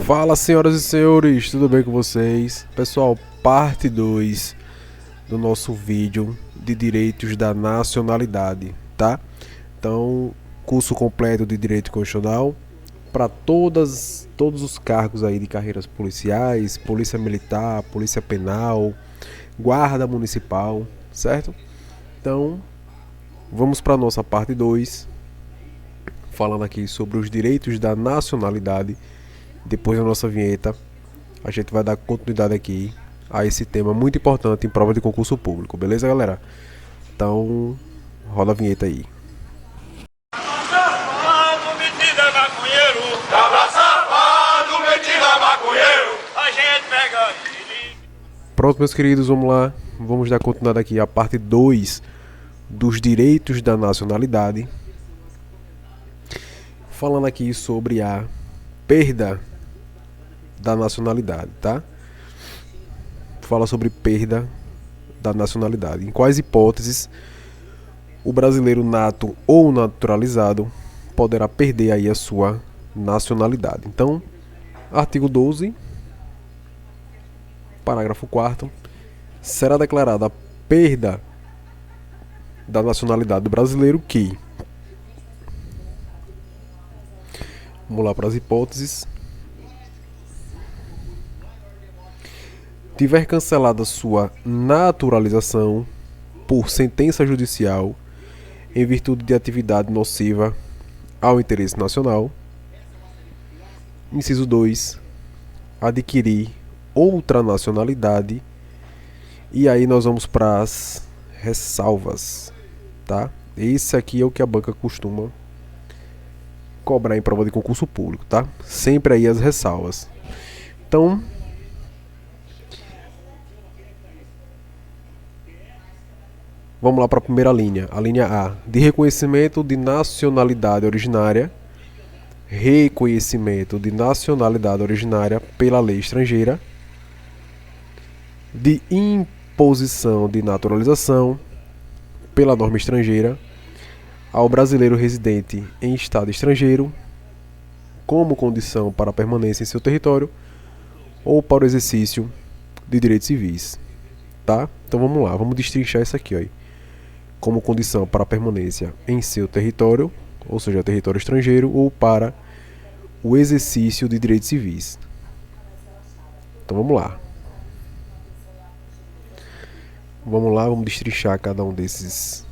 Fala, senhoras e senhores, tudo bem com vocês? Pessoal, parte 2 do nosso vídeo de direitos da nacionalidade, tá? Então, curso completo de direito constitucional para todos os cargos aí de carreiras policiais, polícia militar, polícia penal, guarda municipal, certo? Então, vamos para a nossa parte 2, falando aqui sobre os direitos da nacionalidade. Depois da nossa vinheta, a gente vai dar continuidade aqui a esse tema muito importante em prova de concurso público, beleza, galera? Então, roda a vinheta aí. Pronto, meus queridos, vamos lá. Vamos dar continuidade aqui a parte 2 dos direitos da nacionalidade. Falando aqui sobre a perda da nacionalidade, tá? Fala sobre perda da nacionalidade. Em quais hipóteses o brasileiro nato ou naturalizado poderá perder aí a sua nacionalidade? Então, artigo 12, parágrafo 4º, será declarada a perda da nacionalidade do brasileiro que... Vamos lá para as hipóteses. Tiver cancelada sua naturalização por sentença judicial em virtude de atividade nociva ao interesse nacional. Inciso 2. Adquirir outra nacionalidade. E aí nós vamos para as ressalvas, tá? Esse aqui é o que a banca costuma cobrar em prova de concurso público, tá? Sempre aí as ressalvas. Então, vamos lá para a primeira linha, a linha A, de reconhecimento de nacionalidade originária, reconhecimento de nacionalidade originária pela lei estrangeira, de imposição de naturalização pela norma estrangeira ao brasileiro residente em estado estrangeiro, como condição para a permanência em seu território ou para o exercício de direitos civis, tá? Então vamos lá, vamos destrinchar isso aqui, ó. Como condição para a permanência em seu território, ou seja, território estrangeiro, ou para o exercício de direitos civis. Então vamos lá. Vamos destrinchar cada um dessas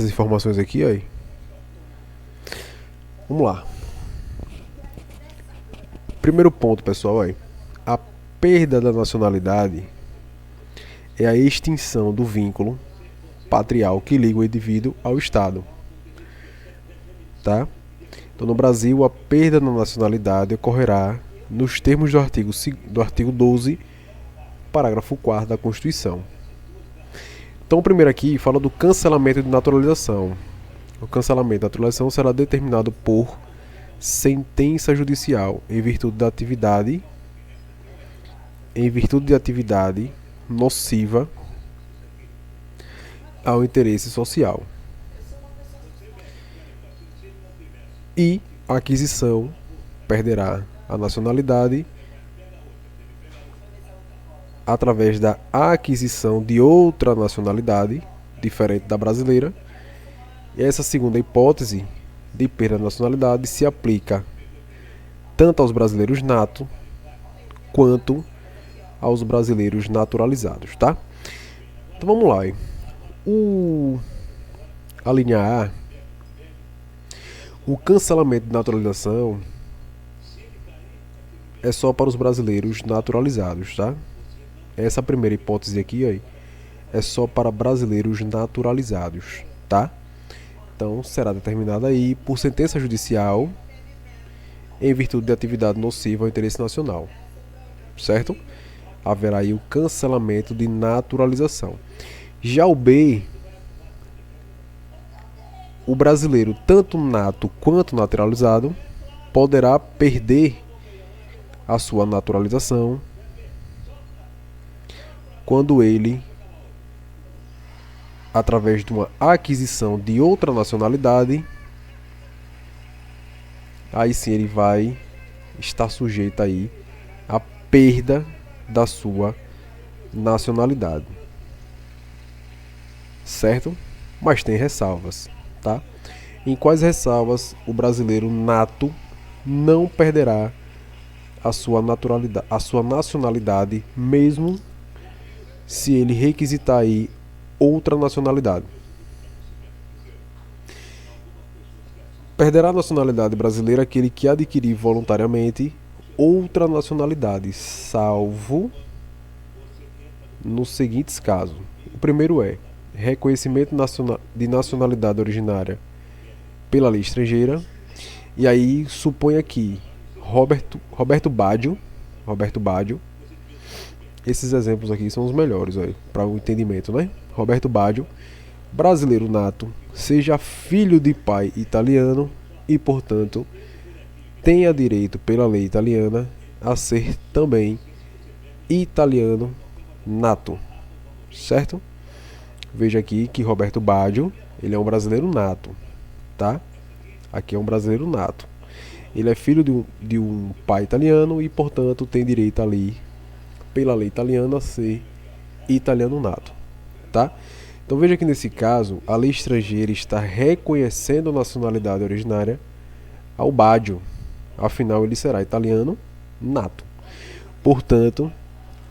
informações aqui, ó. Vamos lá. Primeiro ponto, pessoal, ó. A perda da nacionalidade é a extinção do vínculo patrial que liga o indivíduo ao Estado, tá? Então, no Brasil, a perda da nacionalidade ocorrerá nos termos do artigo 12, parágrafo 4º da Constituição. Então, o primeiro aqui fala do cancelamento de naturalização. O cancelamento de naturalização será determinado por sentença judicial em virtude de atividade nociva ao interesse social. E a aquisição perderá a nacionalidade através da aquisição de outra nacionalidade diferente da brasileira. E essa segunda hipótese de perda da nacionalidade se aplica tanto aos brasileiros natos quanto aos brasileiros naturalizados, tá? Então vamos lá. A linha A, o cancelamento de naturalização é só para os brasileiros naturalizados, tá? Essa primeira hipótese aqui, ó, é só para brasileiros naturalizados, tá? Então será determinada aí por sentença judicial em virtude de atividade nociva ao interesse nacional, certo? Haverá aí o cancelamento de naturalização. Já o B, o brasileiro, tanto nato quanto naturalizado, poderá perder a sua naturalização quando ele, através de uma aquisição de outra nacionalidade, aí sim ele vai estar sujeito aí à perda da sua nacionalidade, certo? Mas tem ressalvas, tá? Em quais ressalvas o brasileiro nato não perderá a sua nacionalidade, mesmo se ele requisitar aí outra nacionalidade? Perderá a nacionalidade brasileira aquele que adquirir voluntariamente outra nacionalidade, salvo nos seguintes casos. O primeiro é reconhecimento de nacionalidade originária pela lei estrangeira. E aí supõe aqui Roberto Baggio. Esses exemplos aqui são os melhores para o entendimento, né? Roberto Baggio, brasileiro nato, seja filho de pai italiano e, portanto, tenha direito pela lei italiana a ser também italiano nato, certo? Veja aqui que Roberto Baggio, ele é um brasileiro nato, tá? Aqui é um brasileiro nato. Ele é filho de um pai italiano e, portanto, tem direito ali, pela lei italiana, a ser italiano nato, tá? Então veja que nesse caso, a lei estrangeira está reconhecendo a nacionalidade originária ao Baggio. Afinal, ele será italiano nato. Portanto,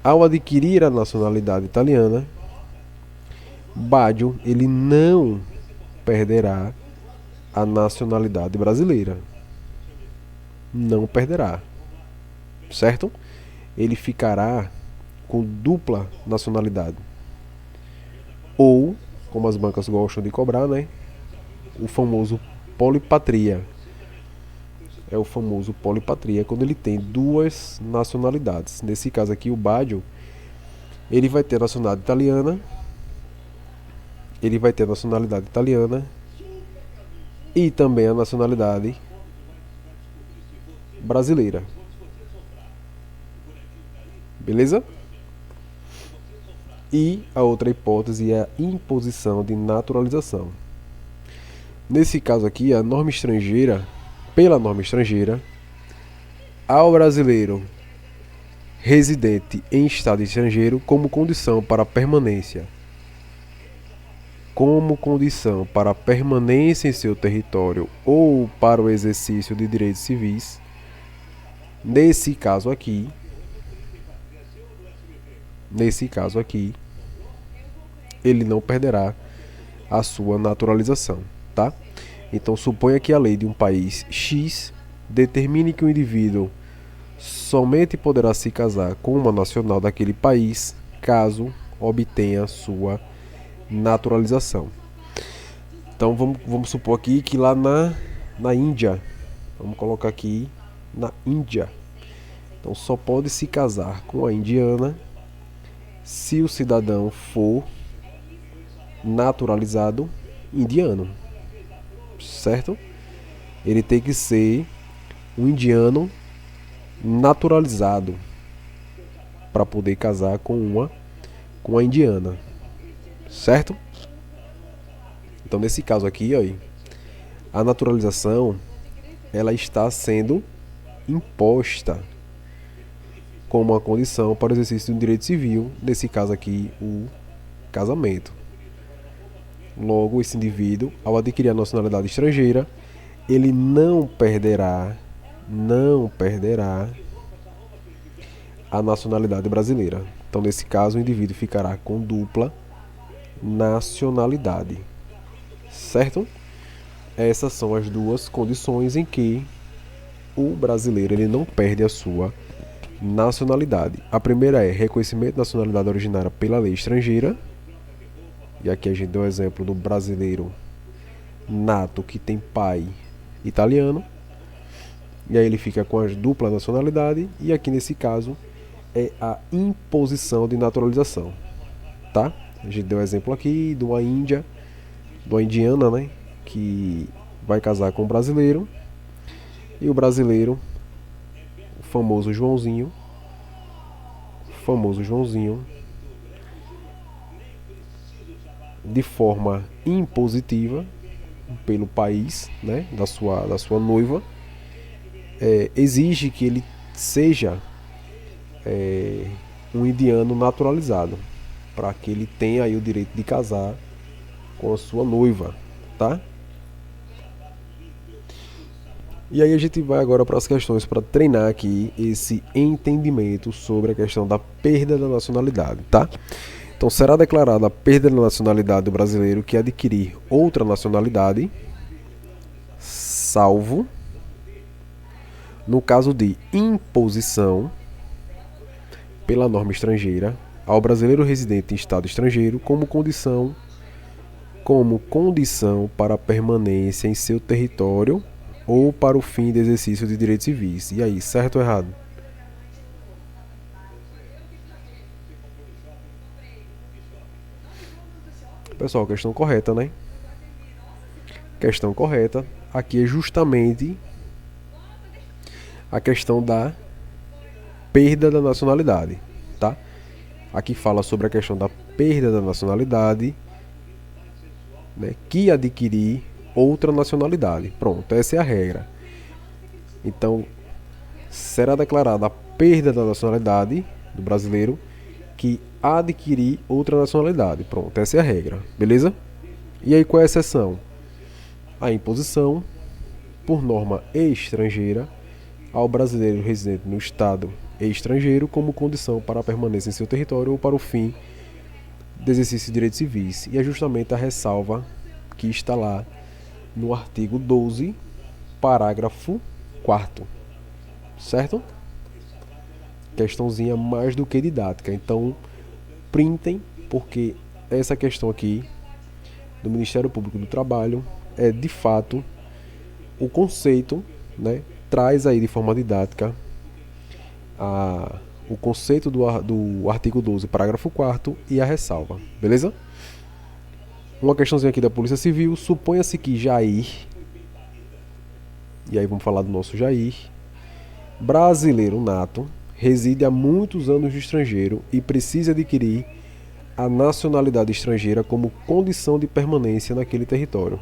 ao adquirir a nacionalidade italiana, Baggio ele não perderá a nacionalidade brasileira. Não perderá, certo? Ele ficará com dupla nacionalidade. Ou, como as bancas gostam de cobrar, né? O famoso polipatria. É o famoso polipatria, quando ele tem duas nacionalidades. Nesse caso aqui, o Baggio, ele vai ter a nacionalidade italiana. Ele vai ter a nacionalidade italiana e também a nacionalidade brasileira. Beleza? E a outra hipótese é a imposição de naturalização. Nesse caso aqui, a norma estrangeira, pela norma estrangeira, ao brasileiro residente em estado estrangeiro como condição para permanência em seu território ou para o exercício de direitos civis, nesse caso aqui, ele não perderá a sua naturalização, tá? Então suponha que a lei de um país X determine que o indivíduo somente poderá se casar com uma nacional daquele país caso obtenha sua naturalização. Então vamos supor aqui que lá na Índia, vamos colocar aqui na Índia, então só pode se casar com a indiana se o cidadão for naturalizado indiano, certo? Ele tem que ser um indiano naturalizado para poder casar com a indiana, certo? Então nesse caso aqui, ó, a naturalização ela está sendo imposta como uma condição para o exercício de um direito civil, nesse caso aqui, o casamento. Logo, esse indivíduo, ao adquirir a nacionalidade estrangeira, ele não perderá a nacionalidade brasileira. Então, nesse caso, o indivíduo ficará com dupla nacionalidade, certo? Essas são as duas condições em que o brasileiro ele não perde a sua nacionalidade. A primeira é reconhecimento da nacionalidade originária pela lei estrangeira. E aqui a gente deu o exemplo do brasileiro nato que tem pai italiano. E aí ele fica com a dupla nacionalidade. E aqui nesse caso é a imposição de naturalização, tá? A gente deu o exemplo aqui de uma indiana, né? Que vai casar com um brasileiro. E o brasileiro, o famoso Joãozinho, de forma impositiva pelo país, né, da sua noiva, exige que ele seja um indiano naturalizado, para que ele tenha aí o direito de casar com a sua noiva, tá? E aí a gente vai agora para as questões para treinar aqui esse entendimento sobre a questão da perda da nacionalidade, tá? Então será declarada a perda da nacionalidade do brasileiro que adquirir outra nacionalidade, salvo no caso de imposição pela norma estrangeira ao brasileiro residente em estado estrangeiro como condição para a permanência em seu território ou para o fim de exercício de direitos civis. E aí, certo ou errado? Pessoal, questão correta, né? Questão correta. Aqui é justamente a questão da perda da nacionalidade, tá? Aqui fala sobre a questão da perda da nacionalidade, né, que adquirir outra nacionalidade. Pronto, essa é a regra. Então, será declarada a perda da nacionalidade do brasileiro que adquirir outra nacionalidade. Pronto, essa é a regra, beleza? E aí qual é a exceção? A imposição por norma estrangeira ao brasileiro residente no estado estrangeiro como condição para a permanência em seu território ou para o fim de exercício de direitos civis. E é justamente a ressalva que está lá no artigo 12, parágrafo 4º. Certo? Questãozinha mais do que didática. Então, printem, porque essa questão aqui do Ministério Público do Trabalho é de fato o conceito, né? Traz aí de forma didática o conceito do artigo 12, parágrafo 4º e a ressalva, beleza? Uma questãozinha aqui da Polícia Civil. Suponha-se que Jair, e aí vamos falar do nosso Jair, brasileiro nato, reside há muitos anos no estrangeiro e precisa adquirir a nacionalidade estrangeira como condição de permanência naquele território.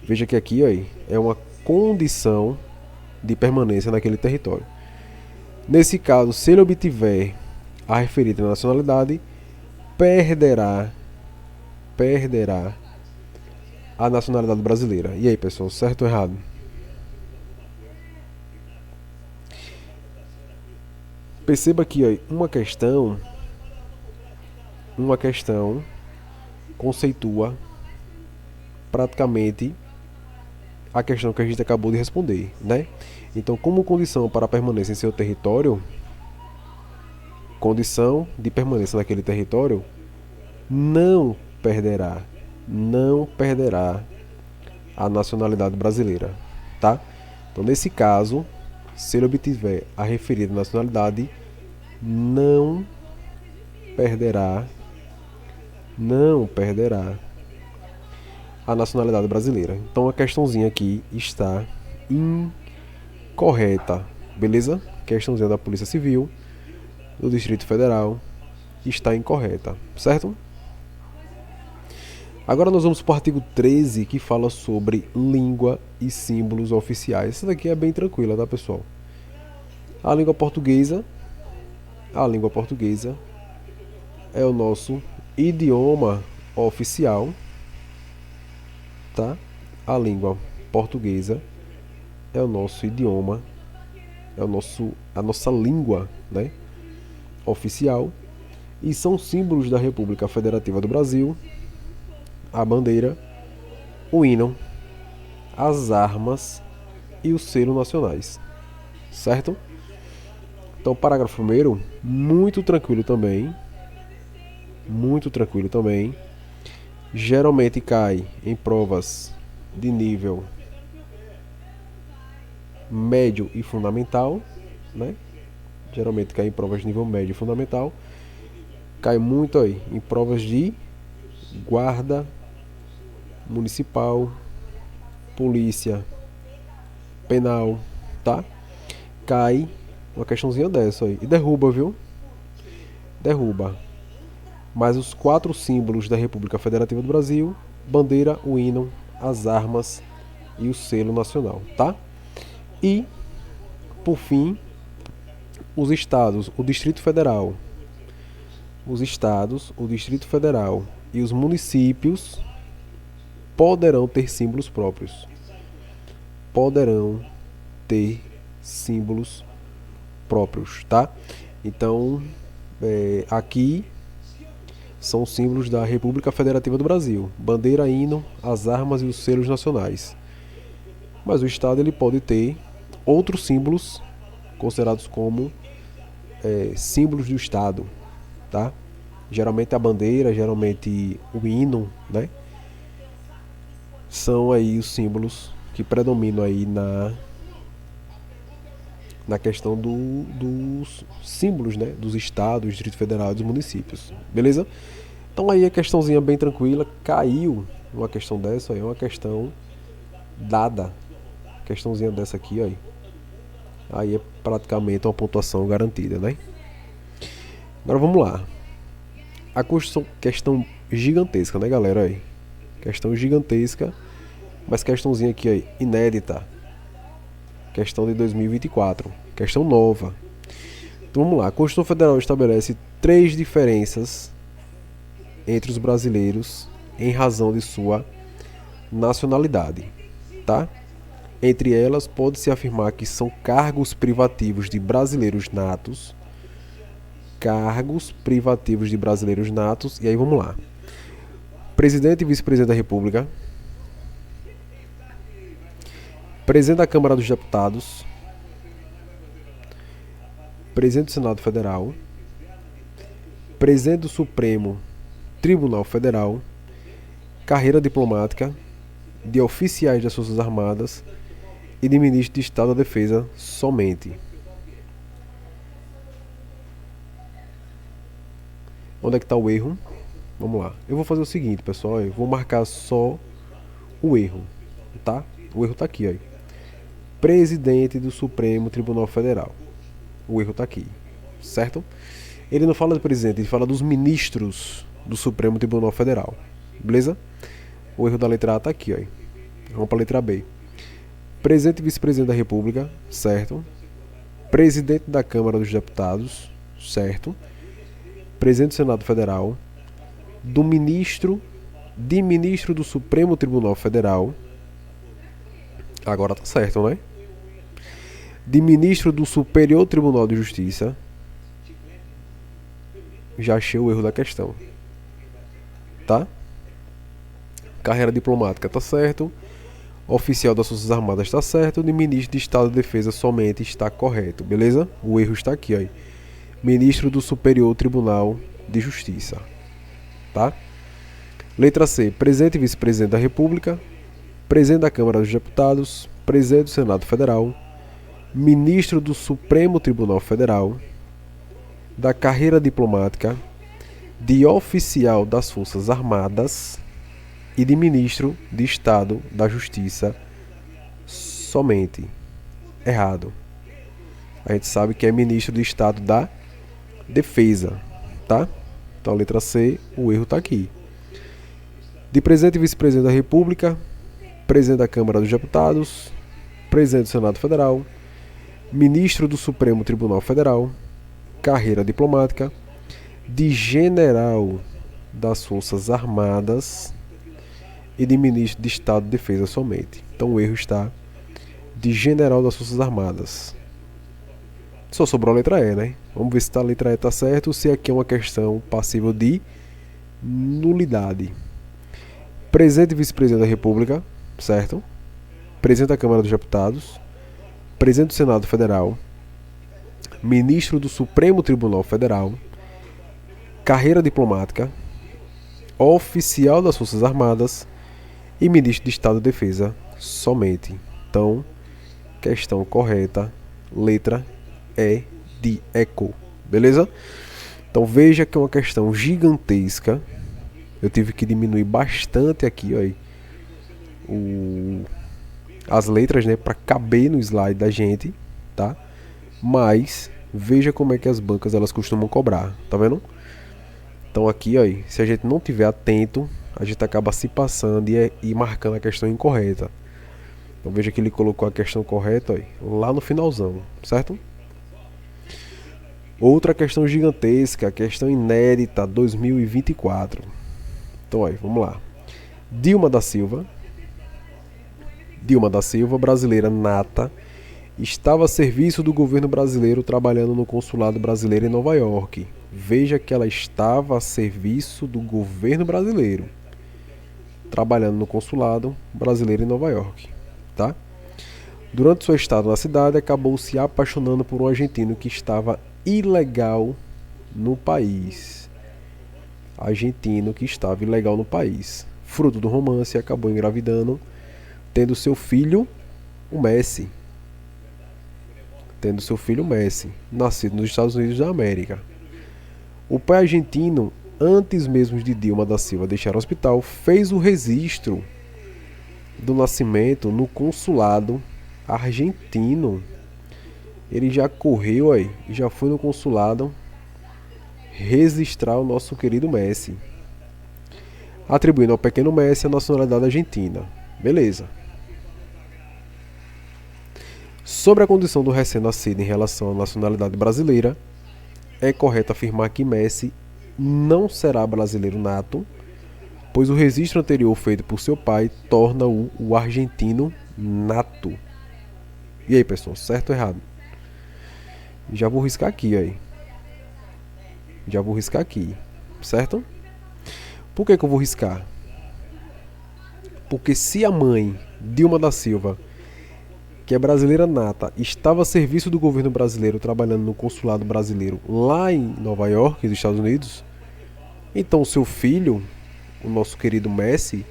Veja que aqui é uma condição de permanência naquele território. Nesse caso, se ele obtiver a referida nacionalidade, perderá a nacionalidade brasileira. E aí, pessoal, certo ou errado? Perceba aqui uma questão conceitua praticamente a questão que a gente acabou de responder, né? Então, como condição para a permanência em seu território, condição de permanência naquele território, não perderá a nacionalidade brasileira, tá? Então, nesse caso, se ele obtiver a referida nacionalidade, não perderá a nacionalidade brasileira. Então a questãozinha aqui está incorreta, beleza? Questãozinha da Polícia Civil do Distrito Federal está incorreta, certo? Agora nós vamos para o artigo 13, que fala sobre língua e símbolos oficiais. Essa daqui é bem tranquila, tá, pessoal? A língua portuguesa é o nosso idioma oficial, tá? A língua portuguesa é o nosso idioma, a nossa língua, né, oficial, e são símbolos da República Federativa do Brasil a bandeira, o hino, as armas e o selo nacionais, certo? Então, parágrafo 1º, muito tranquilo também, geralmente cai em provas de nível médio e fundamental, né? Geralmente cai em provas de nível médio e fundamental, cai muito em provas de guarda municipal, polícia penal, tá? Cai uma questãozinha dessa e derruba, viu? Derruba. Mas os 4 símbolos da República Federativa do Brasil: bandeira, o hino, as armas e o selo nacional, tá? E por fim, os estados, o Distrito Federal, e os municípios poderão ter símbolos próprios. Tá? Então, aqui são símbolos da República Federativa do Brasil: bandeira, hino, as armas e os selos nacionais. Mas o estado ele pode ter outros símbolos considerados como símbolos do estado, tá? Geralmente a bandeira, geralmente o hino, né? São aí os símbolos que predominam aí na questão dos símbolos, né? Dos estados, Distrito Federal e dos municípios, beleza? Então aí a questãozinha bem tranquila, caiu uma questão dessa aí, uma questão dada, questãozinha dessa aqui, aí é praticamente uma pontuação garantida, né? Agora vamos lá. A questão gigantesca, né, galera? Aí. Questão gigantesca, mas questãozinha aqui, aí, inédita. Questão de 2024. Questão nova. Então vamos lá. A Constituição Federal estabelece 3 diferenças entre os brasileiros em razão de sua nacionalidade, tá? Entre elas, pode-se afirmar que são cargos privativos de brasileiros natos. E aí vamos lá. Presidente e vice-presidente da República, presidente da Câmara dos Deputados, presidente do Senado Federal, presidente do Supremo Tribunal Federal, carreira diplomática, de oficiais das Forças Armadas e de ministro de Estado da Defesa somente. Onde é que está o erro? Vamos lá. Eu vou fazer o seguinte, pessoal. Eu vou marcar só o erro, tá? O erro está aqui, Presidente do Supremo Tribunal Federal. O erro está aqui, certo? Ele não fala do presidente, ele fala dos ministros do Supremo Tribunal Federal. Beleza? O erro da letra A está aqui, Vamos para a letra B. Presidente e vice-presidente da República, certo? Presidente da Câmara dos Deputados, certo? Presidente do Senado Federal, ministro do Supremo Tribunal Federal, agora tá certo, né? De ministro do Superior Tribunal de Justiça, já achei o erro da questão, tá? Carreira diplomática tá certo, oficial das Forças Armadas tá certo, de ministro de Estado de Defesa somente está correto, beleza? O erro está aqui, Ministro do Superior Tribunal de Justiça, tá? Letra C, presidente e vice-presidente da República, presidente da Câmara dos Deputados, presidente do Senado Federal, ministro do Supremo Tribunal Federal, da carreira diplomática, de oficial das Forças Armadas e de ministro de Estado da Justiça somente. Errado. A gente sabe que é ministro de Estado da Defesa, tá? Então, a letra C, o erro está aqui. De presidente e vice-presidente da República, presidente da Câmara dos Deputados, presidente do Senado Federal, ministro do Supremo Tribunal Federal, carreira diplomática, de general das Forças Armadas e de ministro de Estado de Defesa somente. Então, o erro está de general das Forças Armadas. Só sobrou a letra E, né? Vamos ver se a letra E está certa ou se aqui é uma questão passível de nulidade. Presidente e vice-presidente da República, certo? Presidente da Câmara dos Deputados, presidente do Senado Federal, ministro do Supremo Tribunal Federal, carreira diplomática, oficial das Forças Armadas e ministro de Estado de Defesa somente. Então, questão correta, letra E de eco, beleza? Então veja que é uma questão gigantesca. Eu tive que diminuir bastante aqui, as letras, né, para caber no slide da gente, tá? Mas veja como é que as bancas elas costumam cobrar, tá vendo? Então aqui, se a gente não tiver atento, a gente acaba se passando e marcando a questão incorreta. Então veja que ele colocou a questão correta aí, lá no finalzão, certo? Outra questão gigantesca, questão inédita 2024. Então aí, vamos lá. Dilma da Silva, brasileira nata, estava a serviço do governo brasileiro trabalhando no consulado brasileiro em Nova York. Veja que ela estava a serviço do governo brasileiro, trabalhando no consulado brasileiro em Nova York, tá? Durante seu estado na cidade, acabou se apaixonando por um argentino que estava ilegal no país. Argentino que estava ilegal no país. Fruto do romance, acabou engravidando, tendo seu filho, o Messi. Nascido nos Estados Unidos da América. O pai argentino, antes mesmo de Dilma da Silva deixar o hospital, fez o registro do nascimento no consulado argentino. Ele já correu aí, já foi no consulado registrar o nosso querido Messi, atribuindo ao pequeno Messi a nacionalidade argentina. Beleza. Sobre a condição do recém-nascido em relação à nacionalidade brasileira, é correto afirmar que Messi não será brasileiro nato, pois o registro anterior feito por seu pai torna-o o argentino nato. E aí, pessoal, certo ou errado? Já vou riscar aqui, aí. Certo? Por que eu vou riscar? Porque se a mãe, Dilma da Silva, que é brasileira nata, estava a serviço do governo brasileiro trabalhando no consulado brasileiro lá em Nova York, nos Estados Unidos, então o seu filho, o nosso querido Messi,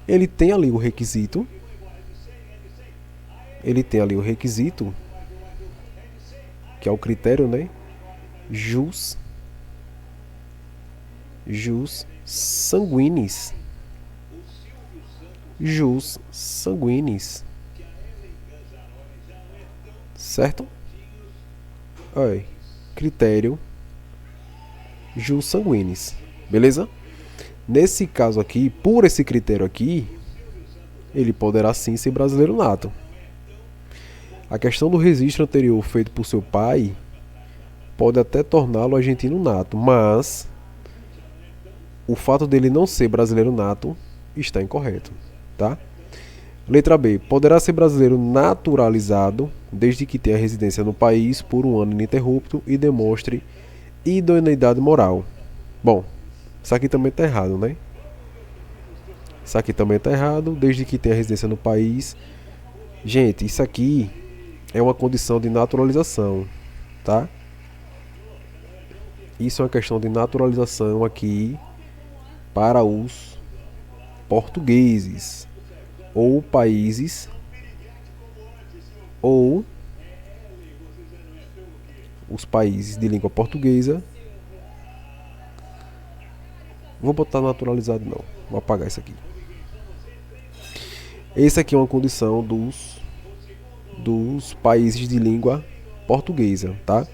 ele tem ali o requisito, que é o critério, né? Jus sanguinis. Certo? Aí, critério jus sanguinis. Beleza? Nesse caso aqui, por esse critério aqui, ele poderá sim ser brasileiro nato. A questão do registro anterior feito por seu pai pode até torná-lo argentino nato, mas o fato dele não ser brasileiro nato está incorreto, tá? Letra B. Poderá ser brasileiro naturalizado desde que tenha residência no país por um ano ininterrupto e demonstre idoneidade moral. Bom, isso aqui também está errado, né? Desde que tenha residência no país. Gente, isso aqui é uma condição de naturalização, tá? Isso é uma questão de naturalização aqui para os portugueses ou países ou os países de língua portuguesa. Vou botar naturalizado não, vou apagar isso aqui. Esse aqui é uma condição dos países de língua portuguesa, tá?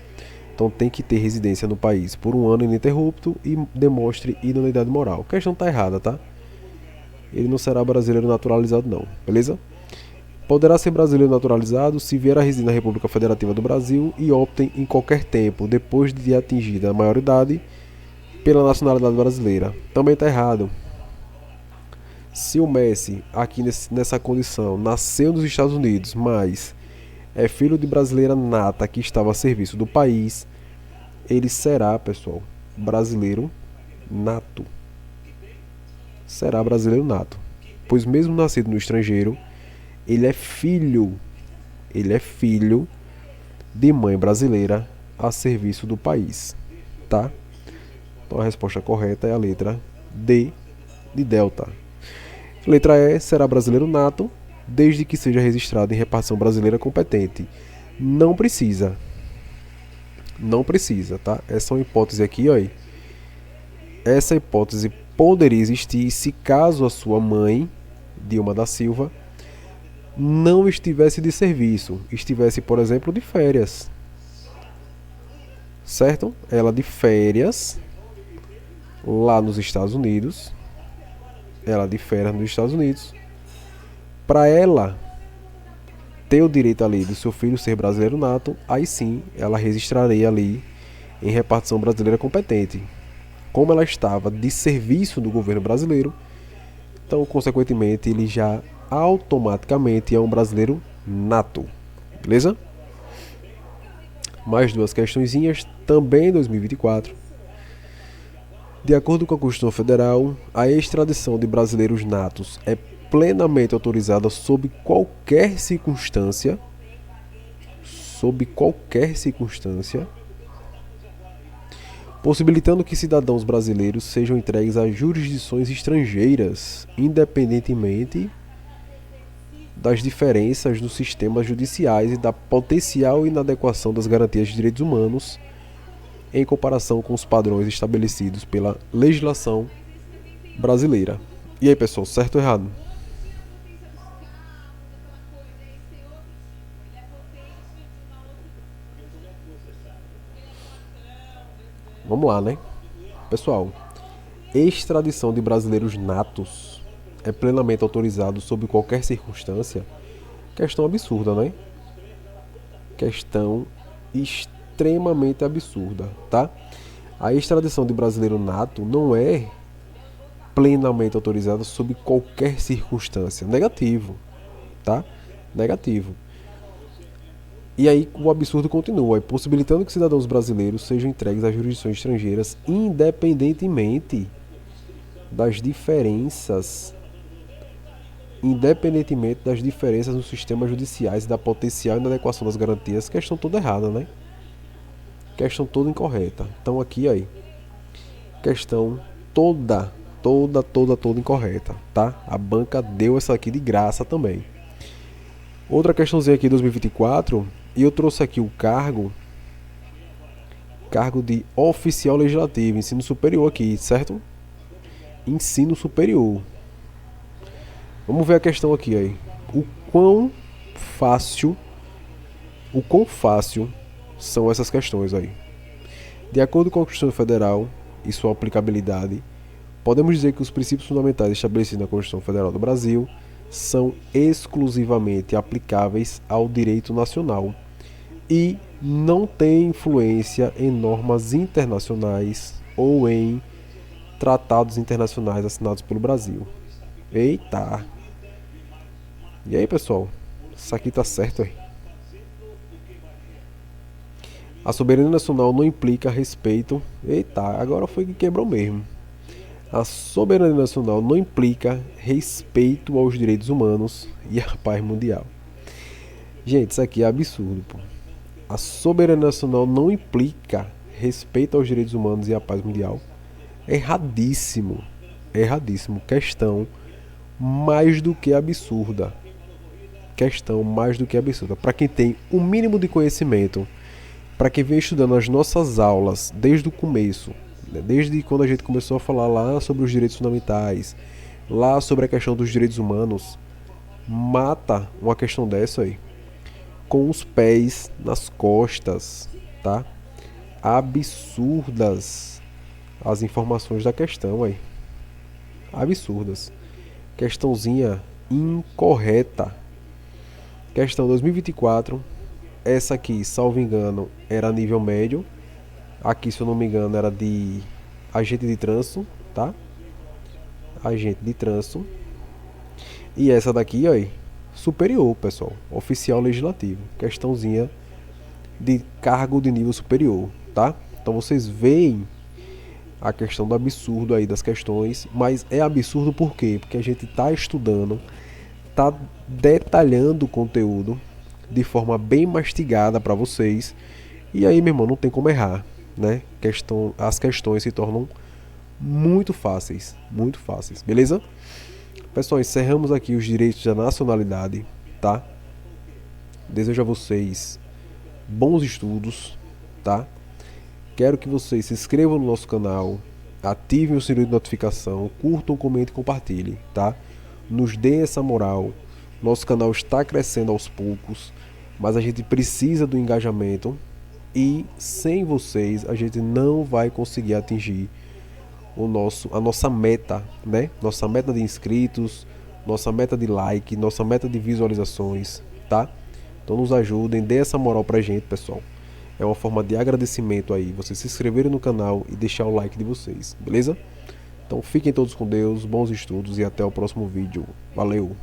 Então tem que ter residência no país por um ano ininterrupto e demonstre idoneidade moral. A questão tá errada, tá? Ele não será brasileiro naturalizado não, beleza? Poderá ser brasileiro naturalizado se vier a residir na República Federativa do Brasil e optem em qualquer tempo, depois de atingida a maioridade, pela nacionalidade brasileira. Também tá errado. Se o Messi, aqui nessa condição, nasceu nos Estados Unidos, mas é filho de brasileira nata que estava a serviço do país, ele será, pessoal, brasileiro nato. Será brasileiro nato. Pois mesmo nascido no estrangeiro, ele é filho de mãe brasileira a serviço do país, tá? Então a resposta correta é a letra D de Delta. Letra E, será brasileiro nato, desde que seja registrado em repartição brasileira competente. Não precisa, tá? Essa é uma hipótese aqui, ó. Essa hipótese poderia existir se caso a sua mãe, Dilma da Silva, não estivesse de serviço, estivesse, por exemplo, de férias. Certo? Ela de férias lá nos Estados Unidos. Para ela ter o direito ali do seu filho ser brasileiro nato, aí sim ela registraria ali em repartição brasileira competente. Como ela estava de serviço do governo brasileiro, então consequentemente ele já automaticamente é um brasileiro nato. Beleza? Mais duas questõezinhas, também em 2024. De acordo com a Constituição Federal, a extradição de brasileiros natos é plenamente autorizada sob qualquer circunstância, possibilitando que cidadãos brasileiros sejam entregues a jurisdições estrangeiras, independentemente das diferenças nos sistemas judiciais e da potencial inadequação das garantias de direitos humanos em comparação com os padrões estabelecidos pela legislação brasileira. E aí, pessoal, certo ou errado? Vamos lá, né? Pessoal, extradição de brasileiros natos é plenamente autorizado sob qualquer circunstância. Questão absurda, né? Questão extremamente absurda, tá? A extradição de brasileiro nato não é plenamente autorizada sob qualquer circunstância. Negativo, tá? Negativo. E aí o absurdo continua, possibilitando que cidadãos brasileiros sejam entregues a jurisdições estrangeiras independentemente das diferenças nos sistemas judiciais e da potencial inadequação das garantias. Questão toda errada, né? Questão toda incorreta. Então aqui aí, questão toda incorreta, tá? A banca deu essa aqui de graça também. Outra questãozinha aqui, 2024, e eu trouxe aqui o cargo de oficial legislativo, ensino superior aqui, certo? Ensino superior. Vamos ver a questão aqui aí. O quão fácil são essas questões aí. De acordo com a Constituição Federal e sua aplicabilidade, podemos dizer que os princípios fundamentais estabelecidos na Constituição Federal do Brasil são exclusivamente aplicáveis ao direito nacional e não têm influência em normas internacionais ou em tratados internacionais assinados pelo Brasil. Eita! E aí, pessoal? Isso aqui tá certo aí. A soberania nacional não implica respeito. Eita, agora foi que quebrou mesmo. A soberania nacional não implica respeito aos direitos humanos e à paz mundial. Gente, isso aqui é absurdo, pô. A soberania nacional não implica respeito aos direitos humanos e à paz mundial. Erradíssimo. Erradíssimo. Questão mais do que absurda. Questão mais do que absurda. Para quem tem o mínimo de conhecimento, para quem vem estudando as nossas aulas desde o começo, desde quando a gente começou a falar lá sobre os direitos fundamentais, lá sobre a questão dos direitos humanos, mata uma questão dessa aí com os pés nas costas, tá? Absurdas as informações da questão aí. Absurdas. Questãozinha incorreta. Questão 2024. Essa aqui, salvo engano, era nível médio. Aqui, se eu não me engano, era de agente de trânsito, tá? Agente de trânsito. E essa daqui, ó, superior, pessoal. Oficial legislativo. Questãozinha de cargo de nível superior, tá? Então vocês veem a questão do absurdo aí das questões. Mas é absurdo por quê? Porque a gente tá estudando, tá detalhando o conteúdo de forma bem mastigada para vocês. E aí, meu irmão, não tem como errar, né? As questões se tornam muito fáceis, beleza? Pessoal, encerramos aqui os direitos da nacionalidade, tá? Desejo a vocês bons estudos, tá? Quero que vocês se inscrevam no nosso canal, ativem o sininho de notificação, curtam, comentem e compartilhem, tá? Nos deem essa moral. Nosso canal está crescendo aos poucos, mas a gente precisa do engajamento e sem vocês a gente não vai conseguir atingir a nossa meta, né? Nossa meta de inscritos, nossa meta de like, nossa meta de visualizações, tá? Então nos ajudem, dê essa moral pra gente, pessoal. É uma forma de agradecimento aí, vocês se inscreverem no canal e deixar o like de vocês, beleza? Então fiquem todos com Deus, bons estudos e até o próximo vídeo. Valeu!